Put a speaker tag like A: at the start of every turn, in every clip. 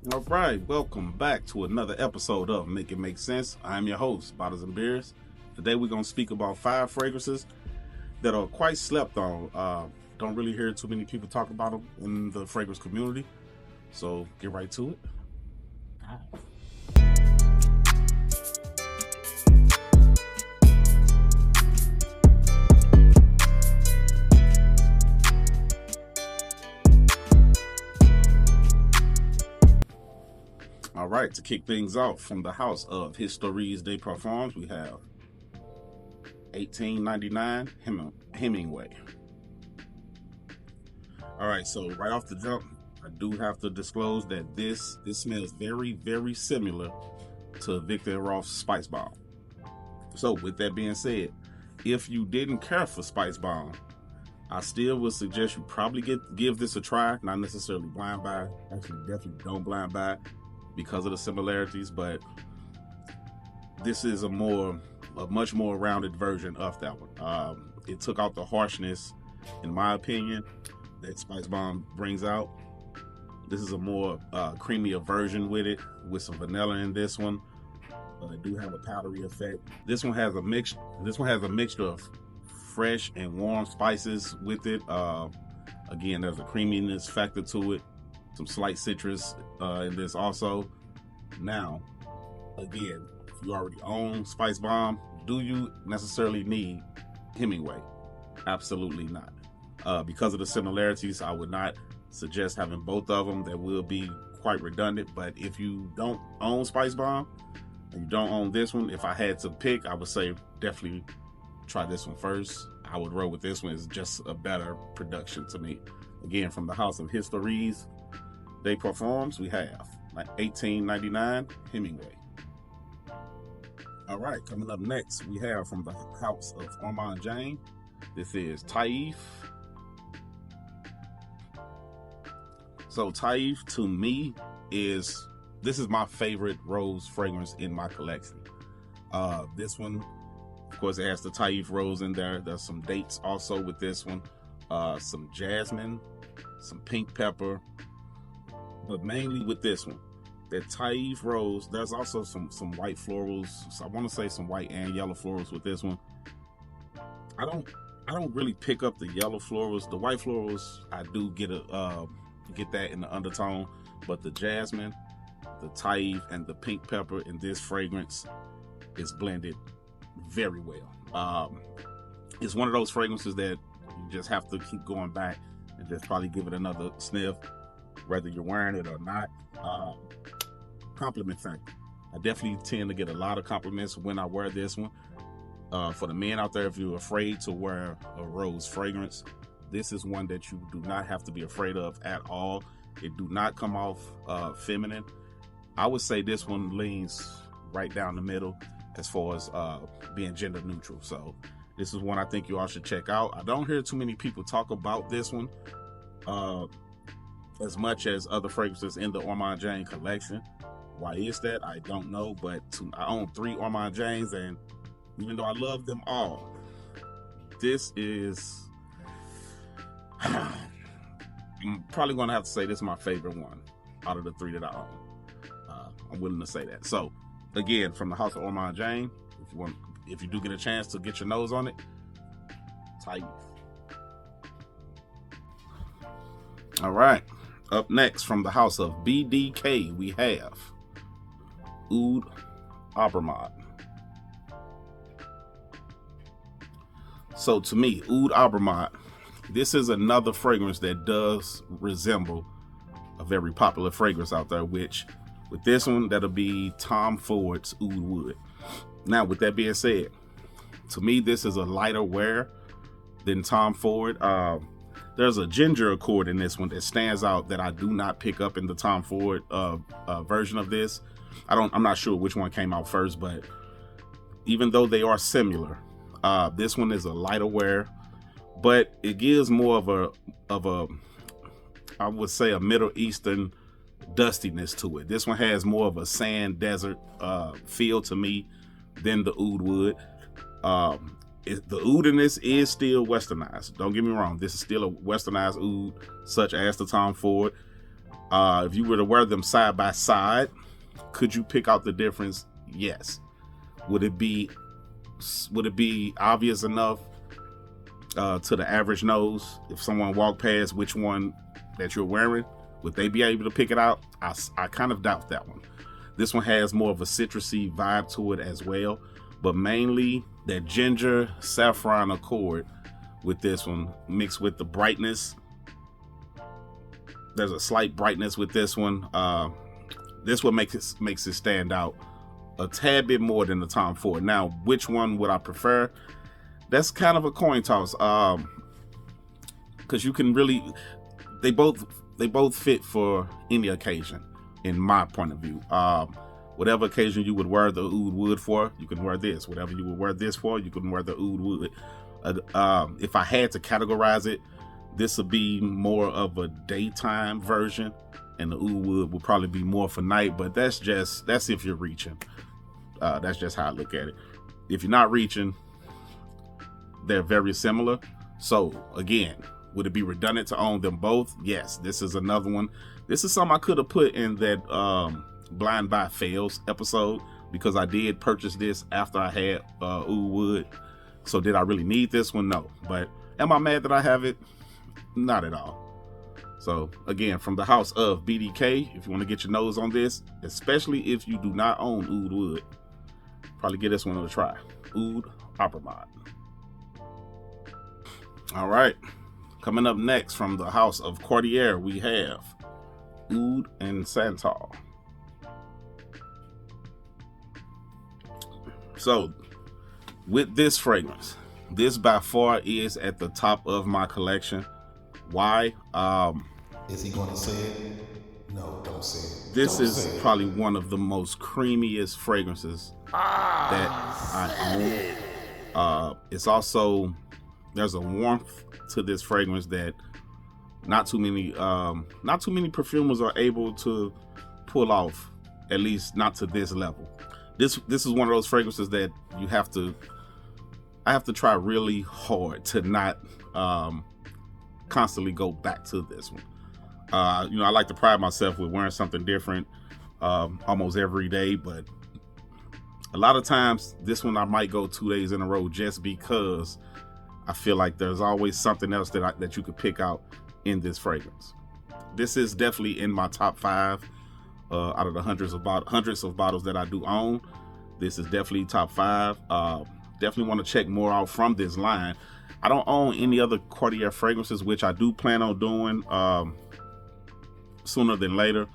A: All right, welcome back to another episode of Make It Make Sense. I'm your host, Bottles and Beers. Today we're going to speak about 5 fragrances that are quite slept on. Don't really hear too many people talk about them in the fragrance community. So get right to it. All right, to kick things off from the house of Histories de Parfums, we have 1899 Hemingway. All right, so right off the jump, I do have to disclose that this smells very, very similar to Victor Roth's Spice Bomb. So with that being said, if you didn't care for Spice Bomb, I still would suggest you probably give this a try. Not necessarily blind buy. Actually, definitely don't blind buy because of the similarities. But this is a much more rounded version of that one. It took out the harshness, in my opinion, that Spice Bomb brings out. This is a more creamier version with it, with some vanilla in this one. I do have a powdery effect. This one has a mixture of fresh and warm spices with it. Again, there's a creaminess factor to it, some slight citrus in this also. Now, again, if you already own Spice Bomb, do you necessarily need Hemingway? Absolutely not. Because of the similarities, I would not suggest having both of them. That will be quite redundant. But if you don't own Spice Bomb and you don't own this one, if I had to pick, I would say definitely try this one first. I would roll with this one. It's just a better production to me. Again, from the house of Histories de Parfums, we have 1899 Hemingway. All right, coming up next, we have from the house of Armand James. This is Taif. So Taif, to me, this is my favorite rose fragrance in my collection. This one, of course, it has the Taif rose in there. There's some dates also with this one. Some jasmine, some pink pepper, but mainly with this one, that Taif rose. There's also some white florals. So I want to say some white and yellow florals with this one. I don't really pick up the yellow florals. The white florals, I do get that in the undertone, but the jasmine, the Taif, and the pink pepper in this fragrance is blended very well. It's one of those fragrances that you just have to keep going back and just probably give it another sniff, whether you're wearing it or not. Compliment factor. I definitely tend to get a lot of compliments when I wear this one. For the men out there, if you're afraid to wear a rose fragrance, this is one that you do not have to be afraid of at all. It do not come off feminine. I would say this one leans right down the middle as far as being gender neutral. So this is one I think you all should check out. I don't hear too many people talk about this one as much as other fragrances in the Armand James collection. Why is that? I don't know, but I own 3 Armand James, and even though I love them all, this is I'm probably going to have to say this is my favorite one out of the 3 that I own. I'm willing to say that. So, again, from the house of Armand James, if you do get a chance to get your nose on it, Taif. All right. Up next, from the house of BDK, we have Oud Abramat. So to me, Oud Abramat, this is another fragrance that does resemble a very popular fragrance out there, which with this one, that'll be Tom Ford's Oud Wood. Now, with that being said, to me, this is a lighter wear than Tom Ford. There's a ginger accord in this one that stands out that I do not pick up in the Tom Ford version of this. I'm not sure which one came out first, but even though they are similar, this one is a lighter wear, but it gives more of a I would say a Middle Eastern dustiness to it. This one has more of a sand desert feel to me than the Oud Wood. The oud in this is still westernized. Don't get me wrong. This is still a westernized oud, such as the Tom Ford. If you were to wear them side by side, could you pick out the difference? Yes. Would it be obvious enough to the average nose? If someone walked past which one that you're wearing, would they be able to pick it out? I kind of doubt that one. This one has more of a citrusy vibe to it as well, but mainly that ginger saffron accord with this one mixed with the brightness. There's a slight brightness with this one. This one makes it stand out a tad bit more than the Tom Ford. Now, which one would I prefer? That's kind of a coin toss. Because you can really, they both fit for any occasion, in my point of view. Whatever occasion you would wear the Oud Wood for, you can wear this. Whatever you would wear this for, you can wear the Oud Wood. If I had to categorize it, this would be more of a daytime version, and the Oud Wood would probably be more for night. But that's if you're reaching. That's just how I look at it. If you're not reaching, they're very similar. So again, would it be redundant to own them both? Yes. This is another one. This is something I could have put in that Blind Buy Fails episode, because I did purchase this after I had Oud Wood. So did I really need this one? No. But am I mad that I have it? Not at all. So again, from the house of BDK, if you want to get your nose on this, especially if you do not own Oud Wood, probably give this one a try. Oud Opperman. All right. Coming up next from the house of Cartier, we have Oud and Santal. So with this fragrance, this by far is at the top of my collection. Why?
B: Is he going to say it? No, don't say it.
A: This is probably one of the most creamiest fragrances that I own. It's also, there's a warmth to this fragrance that not too many perfumers are able to pull off, at least not to this level. This is one of those fragrances that I have to try really hard to not constantly go back to this one. I like to pride myself with wearing something different almost every day, but a lot of times this one I might go 2 days in a row just because I feel like there's always something else that you could pick out in this fragrance. This is definitely in my top 5 out of the hundreds of bottles that I do own. This is definitely top 5. Definitely want to check more out from this line. I don't own any other Cartier fragrances, which I do plan on doing sooner than later.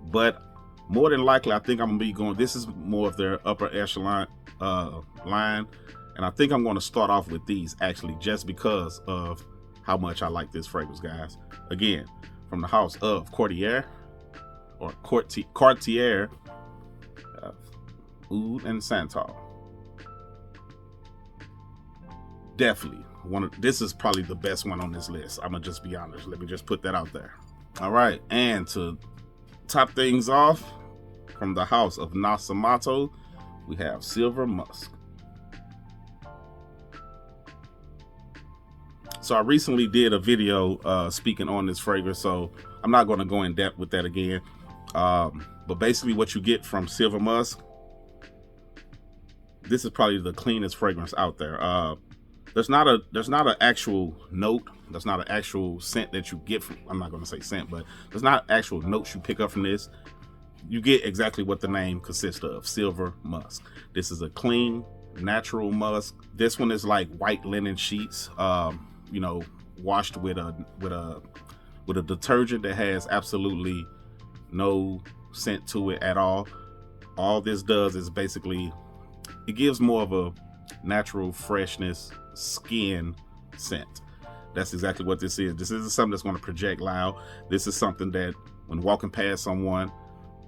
A: But more than likely, I think I'm gonna be going. This is more of their upper echelon line, and I think I'm going to start off with these actually, just because of how much I like this fragrance, guys. Again, from the house of Cartier or Cartier, Oud and Santal. Definitely this is probably the best one on this list. I'm gonna just be honest. Let me just put that out there. All right, and to top things off, from the house of Nasomatto, we have Silver Musk. So I recently did a video speaking on this fragrance, so I'm not going to go in depth with that again. But basically, what you get from Silver Musk, this is probably the cleanest fragrance out there. There's not an actual note. There's not an actual scent that you get from. I'm not going to say scent, but there's not actual notes you pick up from this. You get exactly what the name consists of: Silver Musk. This is a clean, natural musk. This one is like white linen sheets. Washed with a detergent that has absolutely no scent to it at all. All this does is basically, it gives more of a natural freshness skin scent. That's exactly what this is. This isn't something that's going to project loud. This is something that when walking past someone,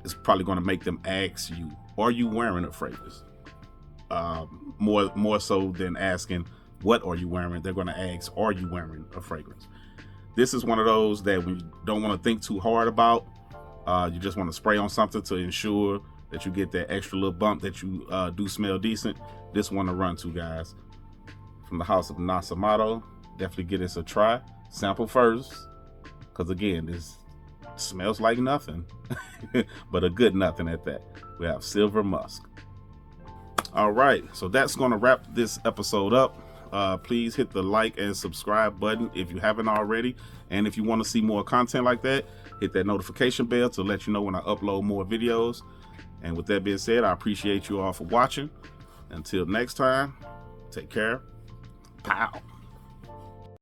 A: is probably going to make them ask you, are you wearing a fragrance? More so than asking, what are you wearing? They're going to ask, are you wearing a fragrance? This is one of those that when you don't want to think too hard about, you just want to spray on something to ensure that you get that extra little bump that you do smell decent. This one to run to, guys. From the house of Nasomatto, definitely give this a try. Sample first, because again, this Smells like nothing, but a good nothing at that. We have Silver Musk. All right, so that's going to wrap this episode up. Please hit the like and subscribe button if you haven't already. And if you want to see more content like that, hit that notification bell to let you know when I upload more videos. And with that being said, I appreciate you all for watching. Until next time, take care. Pow.